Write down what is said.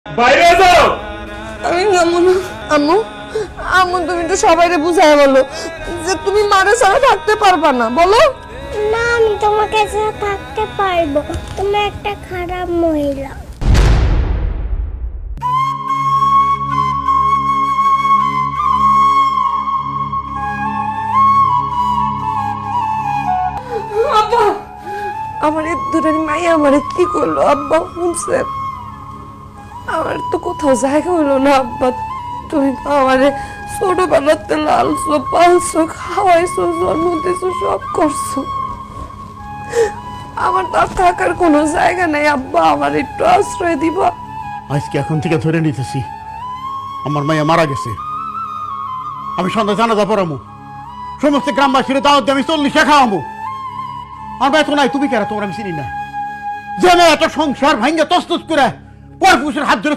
বাইরে যাও। আমি যাবো না। আম্মু, আম্মু তুমি তো সবাইকে বুঝায় বলো যে তুমি মারে ছাড়া থাকতে পারবা না, বলো। না, আমি তোমাকে ছাড়া থাকতে পারবো। তুমি একটা খারাপ মহিলা। আব্বা, আমার এই দূরের মাইয়া আমারে কি করলো আব্বা? শুনছেন, আমার তো কোথাও জায়গা হলো না আব্বা। তুমি তো আমারে ছোটবেলাতে লালছো, পালছো, খাওয়াইছো, জন্ম দিয়েছো, সব করছো। আমার তো আর থাকার কোনো জায়গা নেই আব্বা, আমার একটু আশ্রয় দিবা? আজকে এখন থেকে ধরে নিতেছি আমার মাইয়া মারা গেছে। আমি সন্ধ্যা জানাজা পড়ামু, সমস্ত গ্রামবাসীর দাওয়াত দিয়ে আমি 40 খাওয়ামু। আর ভাই তো নাই, তুমি কেরা? তোমরা আমি চিনি না। যে মেয়ে এত সংসার ভাঙ্গে তস্তস করে পর পুরুষের হাত ধরে